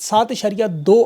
$7.2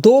$2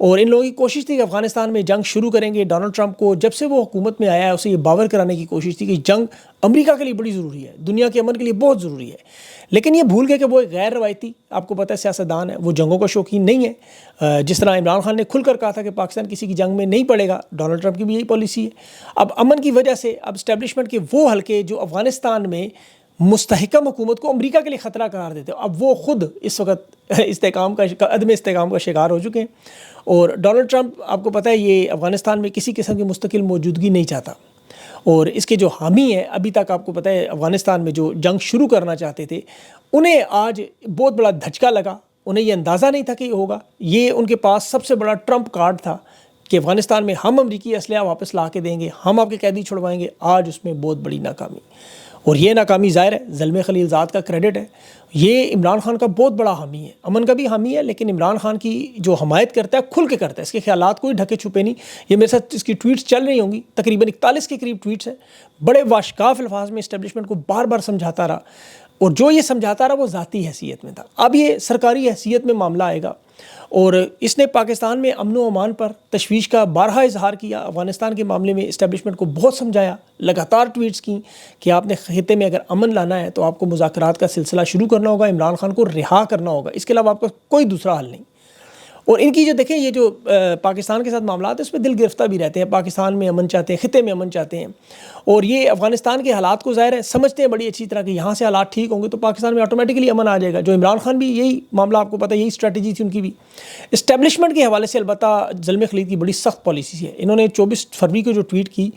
اور ان لوگوں کی کوشش تھی کہ افغانستان میں جنگ شروع کریں گے. ڈونلڈ ٹرمپ کو جب سے وہ حکومت میں آیا ہے اسے یہ باور کرانے کی کوشش تھی کہ جنگ امریکہ کے لیے بڑی ضروری ہے, دنیا کے امن کے لیے بہت ضروری ہے. لیکن یہ بھول گئے کہ وہ ایک غیر روایتی, آپ کو پتہ ہے, سیاستدان ہے, وہ جنگوں کا شوقین نہیں ہے. جس طرح عمران خان نے کھل کر کہا تھا کہ پاکستان کسی کی جنگ میں نہیں پڑے گا, ڈونلڈ ٹرمپ کی بھی یہی پالیسی ہے. اب امن کی وجہ سے اب اسٹیبلشمنٹ کے وہ حلقے جو افغانستان میں مستحکم حکومت کو امریکہ کے لیے خطرہ قرار دیتے ہیں, اب وہ خود اس وقت عدم استحکام کا شکار ہو چکے ہیں. اور ڈونلڈ ٹرمپ آپ کو پتہ ہے یہ افغانستان میں کسی قسم کی مستقل موجودگی نہیں چاہتا, اور اس کے جو حامی ہیں ابھی تک آپ کو پتہ ہے افغانستان میں جو جنگ شروع کرنا چاہتے تھے انہیں آج بہت بڑا دھچکا لگا. انہیں یہ اندازہ نہیں تھا کہ یہ ہوگا. یہ ان کے پاس سب سے بڑا ٹرمپ کارڈ تھا کہ افغانستان میں ہم امریکی اسلحہ واپس لا کے دیں گے, ہم آپ کے قیدی چھڑوائیں گے. آج اس میں بہت بڑی ناکامی, اور یہ ناکامی ظاہر ہے زلمے خلیل زاد کا کریڈٹ ہے. یہ عمران خان کا بہت بڑا حامی ہے, امن کا بھی حامی ہے, لیکن عمران خان کی جو حمایت کرتا ہے کھل کے کرتا ہے, اس کے خیالات کوئی ڈھکے چھپے نہیں. یہ میرے ساتھ اس کی ٹویٹس چل رہی ہوں گی, تقریباً 41 کے قریب ٹویٹس ہیں, بڑے واشکاف الفاظ میں اسٹیبلشمنٹ کو بار بار سمجھاتا رہا, اور جو یہ سمجھاتا رہا وہ ذاتی حیثیت میں تھا. اب یہ سرکاری حیثیت میں معاملہ آئے گا, اور اس نے پاکستان میں امن و امان پر تشویش کا بارہا اظہار کیا. افغانستان کے معاملے میں اسٹیبلشمنٹ کو بہت سمجھایا, لگاتار ٹویٹس کی کہ آپ نے خطے میں اگر امن لانا ہے تو آپ کو مذاکرات کا سلسلہ شروع کرنا ہوگا, عمران خان کو رہا کرنا ہوگا, اس کے علاوہ آپ کا کوئی دوسرا حل نہیں. اور ان کی جو دیکھیں یہ جو پاکستان کے ساتھ معاملات ہیں اس میں دل گرفتہ بھی رہتے ہیں. پاکستان میں امن چاہتے ہیں, خطے میں امن چاہتے ہیں, اور یہ افغانستان کے حالات کو ظاہر ہے سمجھتے ہیں بڑی اچھی طرح کہ یہاں سے حالات ٹھیک ہوں گے تو پاکستان میں آٹومیٹکلی امن آ جائے گا. جو عمران خان بھی یہی معاملہ, آپ کو پتہ ہے یہی اسٹریٹجی تھی ان کی بھی. اسٹیبلشمنٹ کے حوالے سے البتہ زلمے خلیل کی بڑی سخت پالیسی ہے. انہوں نے 24 فروری کو جو ٹویٹ کی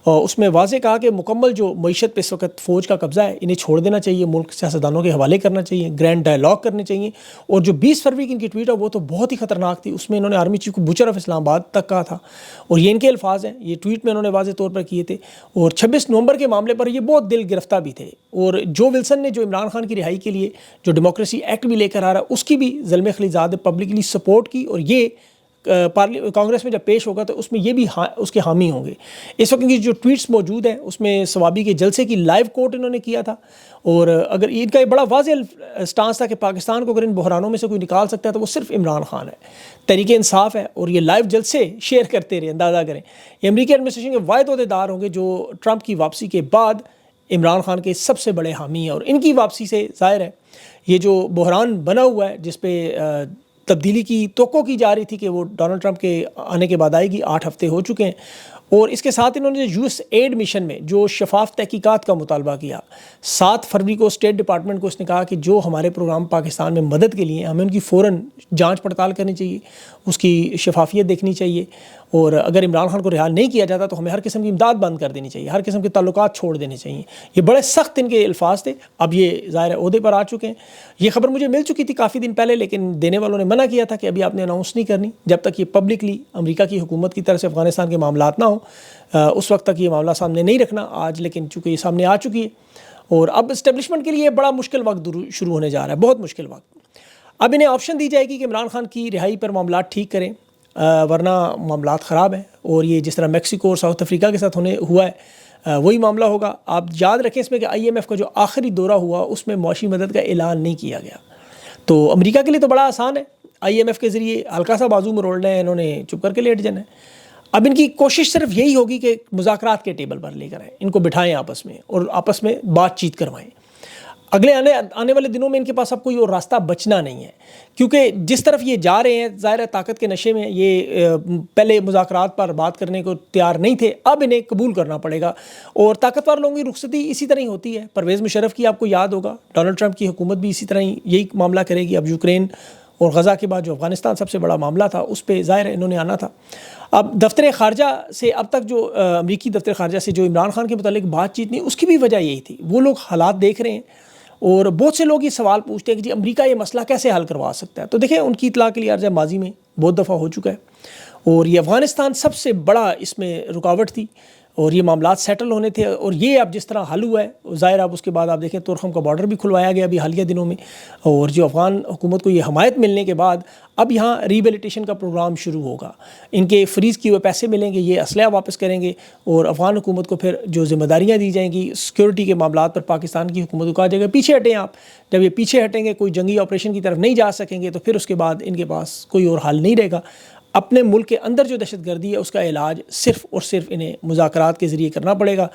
اس میں واضح کہا کہ مکمل جو معیشت پہ اس وقت فوج کا قبضہ ہے انہیں چھوڑ دینا چاہیے, ملک سیاستدانوں کے حوالے کرنا چاہیے, گرینڈ ڈائلاگ کرنے چاہیے. اور جو 20 فروری کی ان کی ٹویٹ ہے وہ تو بہت ہی خطرناک تھی, اس میں انہوں نے آرمی چیف کو بچر آف اسلام آباد تک کہا تھا, اور یہ ان کے الفاظ ہیں, یہ ٹویٹ میں انہوں نے واضح طور پر کیے تھے. اور 26 نومبر کے معاملے پر یہ بہت دل گرفتہ بھی تھے. اور جو ولسن نے جو عمران خان کی رہائی کے لیے جو ڈیموکریسی ایکٹ بھی لے کر آ رہا ہے اس کی بھی زلمے خلیل زاد نے پبلکلی سپورٹ کی, اور یہ کانگریس میں جب پیش ہوگا تو اس میں یہ بھی اس کے حامی ہوں گے. اس وقت کی جو ٹویٹس موجود ہیں اس میں ثوابی کے جلسے کی لائیو کوٹ انہوں نے کیا تھا, اور اگر ان کا یہ بڑا واضح سٹانس تھا کہ پاکستان کو اگر ان بحرانوں میں سے کوئی نکال سکتا ہے تو وہ صرف عمران خان ہے, تحریک انصاف ہے, اور یہ لائیو جلسے شیئر کرتے رہے. اندازہ کریں یہ امریکی ایڈمنسٹریشن کے واحد عہدیدار ہوں گے جو ٹرمپ کی واپسی کے بعد عمران خان کے سب سے بڑے حامی ہیں. اور ان کی واپسی سے ظاہر ہے یہ جو بحران بنا ہوا ہے جس پہ تبدیلی کی توقع کی جا رہی تھی کہ وہ ڈونلڈ ٹرمپ کے آنے کے بعد آئے گی, 8 ہفتے ہو چکے ہیں. اور اس کے ساتھ انہوں نے یو ایس ایڈ مشن میں جو شفاف تحقیقات کا مطالبہ کیا, 7 فروری کو اسٹیٹ ڈپارٹمنٹ کو اس نے کہا کہ جو ہمارے پروگرام پاکستان میں مدد کے لیے ہمیں ان کی فوراً جانچ پڑتال کرنی چاہیے, اس کی شفافیت دیکھنی چاہیے, اور اگر عمران خان کو رہا نہیں کیا جاتا تو ہمیں ہر قسم کی امداد بند کر دینی چاہیے, ہر قسم کے تعلقات چھوڑ دینے چاہیے. یہ بڑے سخت ان کے الفاظ تھے. اب یہ ظاہر عہدے پر آ چکے ہیں. یہ خبر مجھے مل چکی تھی کافی دن پہلے, لیکن دینے والوں نے منع کیا تھا کہ ابھی آپ نے اناؤنس نہیں کرنی جب تک یہ پبلکلی امریکہ کی حکومت کی طرف سے افغانستان کے معاملات نہ ہوں, اس وقت تک یہ معاملہ سامنے نہیں رکھنا. آج لیکن چونکہ یہ سامنے آ چکی ہے, اور اب اسٹیبلشمنٹ کے لیے بڑا مشکل وقت شروع ہونے جا رہا ہے, بہت مشکل وقت. اب انہیں آپشن دی جائے گی کہ عمران خان کی رہائی پر معاملات ٹھیک کریں, ورنہ معاملات خراب ہیں. اور یہ جس طرح میکسیکو اور ساؤتھ افریقہ کے ساتھ ہوا ہے وہی معاملہ ہوگا. آپ یاد رکھیں اس میں کہ IMF کا جو آخری دورہ ہوا اس میں معاشی مدد کا اعلان نہیں کیا گیا. تو امریکہ کے لیے تو بڑا آسان ہے, IMF کے ذریعے ہلکا سا بازو مروڑنا ہے, انہوں نے چپ کر کے لیٹ جانا ہے. اب ان کی کوشش صرف یہی ہوگی کہ مذاکرات کے ٹیبل پر لے کر آئیں, ان کو بٹھائیں آپس میں اور آپس میں بات چیت کروائیں. اگلے آنے والے دنوں میں ان کے پاس اب کوئی اور راستہ بچنا نہیں ہے, کیونکہ جس طرف یہ جا رہے ہیں ظاہر ہے طاقت کے نشے میں یہ پہلے مذاکرات پر بات کرنے کو تیار نہیں تھے, اب انہیں قبول کرنا پڑے گا. اور طاقتور لوگوں کی رخصتی اسی طرح ہی ہوتی ہے. پرویز مشرف کی آپ کو یاد ہوگا, ڈونلڈ ٹرمپ کی حکومت بھی اسی طرح ہی یہی معاملہ کرے گی. اب یوکرین اور غزہ کے بعد جو افغانستان سب سے بڑا معاملہ تھا اس پہ ظاہر ہے انہوں نے آنا تھا. اب دفتر خارجہ سے اب تک جو امریکی دفتر خارجہ سے جو عمران خان کے متعلق بات چیت نہیں, اس کی بھی وجہ یہی تھی. وہ لوگ حالات دیکھ رہے ہیں اور بہت سے لوگ یہ سوال پوچھتے ہیں کہ جی امریکہ یہ مسئلہ کیسے حل کروا سکتا ہے. تو دیکھیں ان کی اطلاع کے لیے عرض ہے ماضی میں بہت دفعہ ہو چکا ہے, اور یہ افغانستان سب سے بڑا اس میں رکاوٹ تھی, اور یہ معاملات سیٹل ہونے تھے. اور یہ اب جس طرح حل ہوا ہے ظاہر اب اس کے بعد آپ دیکھیں تورخم کا بارڈر بھی کھلوایا گیا ابھی حالیہ دنوں میں, اور جو افغان حکومت کو یہ حمایت ملنے کے بعد اب یہاں ریبیلیٹیشن کا پروگرام شروع ہوگا. ان کے فریز کیے ہوئے پیسے ملیں گے, یہ اسلحہ واپس کریں گے, اور افغان حکومت کو پھر جو ذمہ داریاں دی جائیں گی سیکورٹی کے معاملات پر پاکستان کی حکومت کو کہا جائے گا پیچھے ہٹیں آپ. جب یہ پیچھے ہٹیں گے, کوئی جنگی آپریشن کی طرف نہیں جا سکیں گے, تو پھر اس کے بعد ان کے پاس کوئی اور حل نہیں رہے گا. اپنے ملک کے اندر جو دہشت گردی ہے اس کا علاج صرف اور صرف انہیں مذاکرات کے ذریعے کرنا پڑے گا.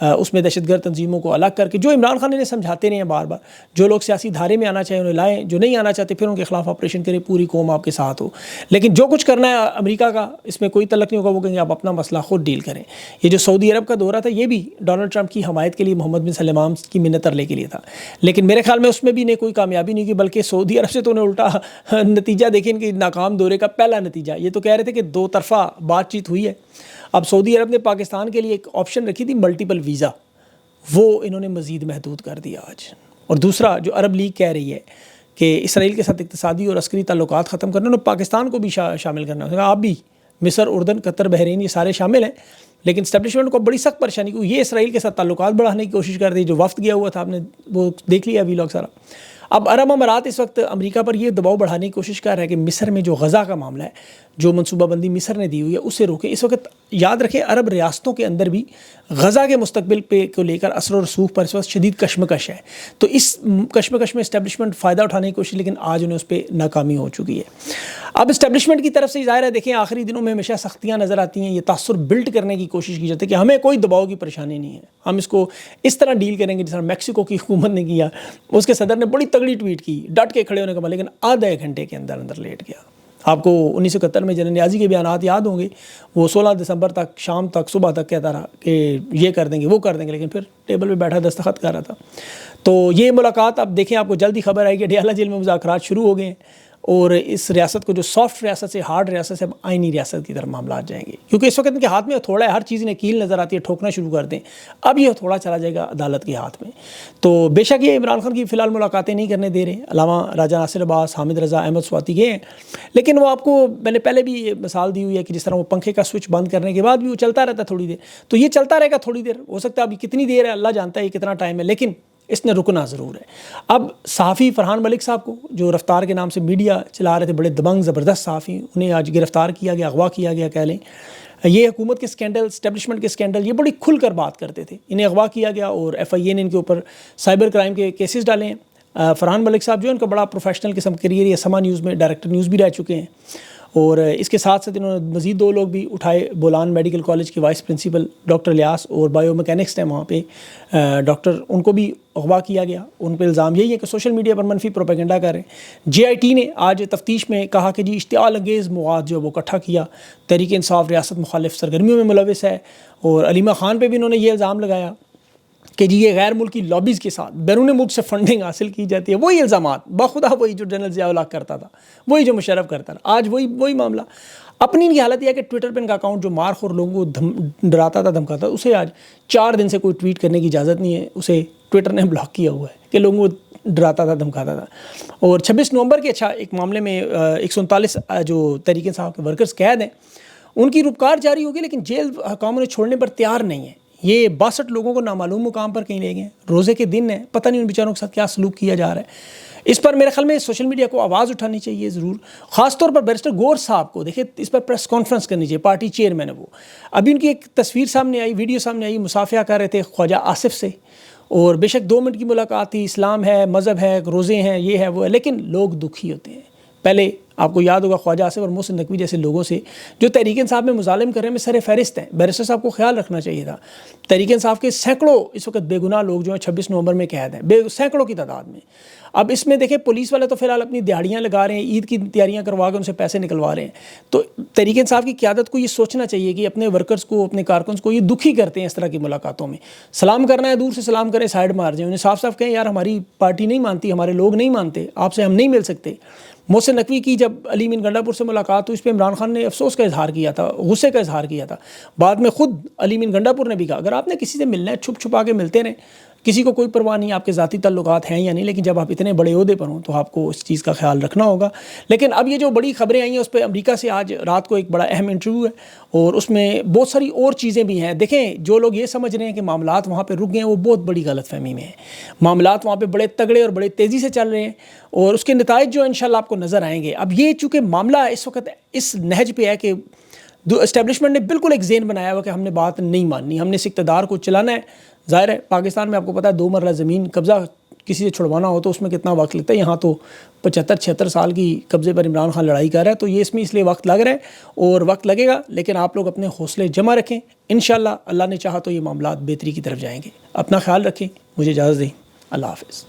اس میں دہشت گرد تنظیموں کو الگ کر کے، جو عمران خان انہیں سمجھاتے رہے ہیں بار بار، جو لوگ سیاسی دھارے میں آنا چاہیں انہیں لائیں، جو نہیں آنا چاہتے پھر ان کے خلاف آپریشن کریں، پوری قوم آپ کے ساتھ ہو. لیکن جو کچھ کرنا ہے امریکہ کا، اس میں کوئی تعلق نہیں ہوگا، وہ کہیں گے آپ اپنا مسئلہ خود ڈیل کریں. یہ جو سعودی عرب کا دورہ تھا یہ بھی ڈونلڈ ٹرمپ کی حمایت کے لیے، محمد بن سلمان کی منت ترلے کے لیے تھا، لیکن میرے خیال میں اس میں بھی انہیں کوئی کامیابی نہیں کی، بلکہ سعودی عرب سے تو انہیں الٹا نتیجہ دیکھیں کہ ناکام دورے کا پہلا نتیجہ. یہ تو کہہ رہے تھے کہ 2 طرفہ بات چیت ہوئی ہے. اب سعودی عرب نے پاکستان کے لیے ایک آپشن رکھی تھی ملٹیپل ویزا، وہ انہوں نے مزید محدود کر دیا آج. اور دوسرا جو عرب لیگ کہہ رہی ہے کہ اسرائیل کے ساتھ اقتصادی اور عسکری تعلقات ختم کرنا، انہوں نے پاکستان کو بھی شامل کرنا ہے. آپ بھی، مصر، اردن، قطر، بحرین، یہ سارے شامل ہیں، لیکن اسٹیبلشمنٹ کو بڑی سخت پریشانی کو یہ اسرائیل کے ساتھ تعلقات بڑھانے کی کوشش کر رہی. جو وفد گیا ہوا تھا آپ نے وہ دیکھ لیا وی لاگ سارا. اب عرب امارات اس وقت امریکہ پر یہ دباؤ بڑھانے کی کوشش کر رہا ہے کہ مصر میں جو غزہ کا معاملہ ہے، جو منصوبہ بندی مصر نے دی ہوئی ہے اسے روکیں. اس وقت یاد رکھیں عرب ریاستوں کے اندر بھی غزہ کے مستقبل کو لے کر اثر و رسوخ پر اس وقت شدید کشمکش ہے. تو اس کشمکش میں اسٹیبلشمنٹ فائدہ اٹھانے کی کوشش، لیکن آج انہیں اس پہ ناکامی ہو چکی ہے. اب اسٹیبلشمنٹ کی طرف سے ظاہر ہے، دیکھیں آخری دنوں میں ہمیشہ سختیاں نظر آتی ہیں. یہ تاثر بلڈ کرنے کی کوشش کی جاتی ہے کہ ہمیں کوئی دباؤ کی پریشانی نہیں ہے، ہم اس کو اس طرح ڈیل کریں گے جس طرح میکسیکو کی حکومت نے کیا. اس کے صدر نے بڑی تگڑی ٹویٹ کی، ڈٹ کے کھڑے ہونے کا، لیکن آدھا ایک گھنٹے کے اندر اندر لیٹ گیا. آپ کو 1971 میں جنرل نیازی کے بیانات یاد ہوں گے، وہ 16 دسمبر تک شام تک صبح تک کہتا رہا کہ یہ کر دیں گے وہ کر دیں گے، لیکن پھر ٹیبل پہ بیٹھا دستخط کر رہا تھا. تو یہ ملاقات اب دیکھیں، آپ کو جلدی خبر آئی کہ ڈیالہ جیل میں مذاکرات شروع ہو گئے ہیں، اور اس ریاست کو جو سافٹ ریاست سے ہارڈ ریاست سے اب آئینی ریاست کی طرف معاملات جائیں گے، کیونکہ اس وقت ان کے ہاتھ میں تھوڑا ہے، ہر چیز انہیں کیل نظر آتی ہے، ٹھوکنا شروع کر دیں. اب یہ تھوڑا چلا جائے گا عدالت کے ہاتھ میں. تو بے شک یہ عمران خان کی فی الحال ملاقاتیں نہیں کرنے دے رہے. علامہ راجہ ناصر عباس، حامد رضا، احمد سواتی گئے ہیں، لیکن وہ آپ کو میں نے پہلے بھی یہ مثال دی ہوئی ہے کہ جس طرح وہ پنکھے کا سوئچ بند کرنے کے بعد بھی وہ چلتا رہتا تھوڑی دیر، تو یہ چلتا رہے گا تھوڑی دیر. ہو سکتا ہے ابھی کتنی دیر ہے اللہ جانتا ہے، یہ کتنا ٹائم ہے، لیکن اس نے رکنا ضرور ہے. اب صحافی فرحان ملک صاحب کو، جو رفتار کے نام سے میڈیا چلا رہے تھے، بڑے دبنگ زبردست صحافی، انہیں آج گرفتار کیا گیا، اغوا کیا گیا کہہ لیں. یہ حکومت کے سکینڈل، اسٹیبلشمنٹ کے سکینڈل، یہ بڑی کھل کر بات کرتے تھے. انہیں اغوا کیا گیا اور ایف آئی اے نے ان کے اوپر سائبر کرائم کے کیسز ڈالے ہیں. فرحان ملک صاحب جو ان کا بڑا پروفیشنل قسم کیریئر، یہ سما نیوز میں ڈائریکٹر نیوز بھی رہ چکے ہیں، اور اس کے ساتھ ساتھ انہوں نے مزید 2 لوگ بھی اٹھائے. بولان میڈیکل کالج کے وائس پرنسپل ڈاکٹر الیاس، اور بایو میکینکس ہیں وہاں پہ ڈاکٹر، ان کو بھی اغوا کیا گیا. ان پہ الزام یہی ہے کہ سوشل میڈیا پر منفی پروپیگنڈا کر رہے ہیں. جے آئی ٹی نے آج تفتیش میں کہا کہ جی اشتعال انگیز مواد جو وہ اکٹھا کیا، تحریک انصاف ریاست مخالف سرگرمیوں میں ملوث ہے. اور علیمہ خان پہ بھی انہوں نے یہ الزام لگایا کہ جی یہ غیر ملکی لابیز کے ساتھ بیرون ملک سے فنڈنگ حاصل کی جاتی ہے. وہی الزامات بخدا، وہی جو جنرل ضیاء الحق کرتا تھا، وہی جو مشرف کرتا تھا، آج وہی معاملہ. اپنی کی حالت یہ ہے کہ ٹویٹر پہ ان کا اکاؤنٹ جو مار خور لوگوں کو ڈراتا تھا، دھمکاتا تھا، اسے آج 4 دن سے کوئی ٹویٹ کرنے کی اجازت نہیں ہے. اسے ٹویٹر نے بلاک کیا ہوا ہے کہ لوگوں کو ڈراتا تھا، دھمکاتا تھا. اور 26 نومبر کے ایک معاملے میں 139 جو تحریک انصاف کے ورکرز قید ہیں، ان کی روپکار جاری ہوگی، لیکن جیل حکام انہیں چھوڑنے پر تیار نہیں ہے. یہ 62 لوگوں کو نامعلوم مقام پر کہیں لے گئے، روزے کے دن ہیں، پتہ نہیں ان بیچاروں کے ساتھ کیا سلوک کیا جا رہا ہے. اس پر میرے خیال میں سوشل میڈیا کو آواز اٹھانی چاہیے ضرور، خاص طور پر بیرسٹر گور صاحب کو. دیکھیں اس پر پریس کانفرنس کرنی چاہیے، پارٹی چیئرمین ہے وہ. ابھی ان کی ایک تصویر سامنے آئی، ویڈیو سامنے آئی، مصافحہ کر رہے تھے خواجہ آصف سے، اور بے شک 2 منٹ کی ملاقات تھی. اسلام ہے، مذہب ہے، روزے ہیں، یہ ہے وہ ہے، لیکن لوگ دکھی ہوتے ہیں. پہلے آپ کو یاد ہوگا خواجہ آصف اور محسن نقوی جیسے لوگوں سے جو تحریک انصاف میں مظالم کرنے میں سر فہرست ہیں. بیرسٹر صاحب کو خیال رکھنا چاہیے تھا. تحریک انصاف کے سینکڑوں اس وقت بے گناہ لوگ جو ہیں 26 نومبر میں قید ہیں، سینکڑوں کی تعداد میں. اب اس میں دیکھیں پولیس والے تو فی الحال اپنی دیہڑیاں لگا رہے ہیں، عید کی تیاریاں کروا کے ان سے پیسے نکلوا رہے ہیں. تو تحریک انصاف کی قیادت کو یہ سوچنا چاہیے کہ اپنے ورکرز کو، اپنے کارکنز کو یہ دکھی کرتے ہیں اس طرح کی ملاقاتوں میں. سلام کرنا ہے دور سے سلام کریں، سائڈ مار جائیں. انہیں صاف صاف کہیں یار ہماری پارٹی نہیں مانتی، ہمارے لوگ نہیں مانتے، آپ سے ہم نہیں مل سکتے. محسن نقوی کی جب علی مین گنڈا پور سے ملاقات ہوئی، اس پہ عمران خان نے افسوس کا اظہار کیا تھا، غصے کا اظہار کیا تھا. بعد میں خود علی مین گنڈا پور نے بھی کہا اگر آپ نے کسی سے ملنا ہے چھپ چھپا کے ملتے رہیں، کسی کو کوئی پرواہ نہیں آپ کے ذاتی تعلقات ہیں یا نہیں، لیکن جب آپ اتنے بڑے عہدے پر ہوں تو آپ کو اس چیز کا خیال رکھنا ہوگا. لیکن اب یہ جو بڑی خبریں آئی ہیں اس پہ امریکہ سے آج رات کو ایک بڑا اہم انٹرویو ہے، اور اس میں بہت ساری اور چیزیں بھی ہیں. دیکھیں جو لوگ یہ سمجھ رہے ہیں کہ معاملات وہاں پہ رک گئے ہیں، وہ بہت بڑی غلط فہمی میں ہیں. معاملات وہاں پہ بڑے تگڑے اور بڑے تیزی سے چل رہے ہیں، اور اس کے نتائج جو انشاءاللہ آپ کو نظر آئیں گے. اب یہ چونکہ معاملہ اس وقت اس نہج پہ ہے کہ اسٹیبلشمنٹ نے بالکل ایک ذہن بنایا ہوا کہ ہم نے بات نہیں ماننی، ہم نے اس اقتدار کو چلانا ہے. ظاہر ہے پاکستان میں آپ کو پتہ ہے 2 مرلہ زمین قبضہ کسی سے چھڑوانا ہو تو اس میں کتنا وقت لگتا ہے. یہاں تو 75-76 سال کی قبضے پر عمران خان لڑائی کر رہا ہے, تو یہ اس میں اس لیے وقت لگ رہا ہے اور وقت لگے گا, لیکن آپ لوگ اپنے حوصلے جمع رکھیں. انشاءاللہ اللہ نے چاہا تو یہ معاملات بہتری کی طرف جائیں گے. اپنا خیال رکھیں, مجھے اجازت دیں. اللہ حافظ.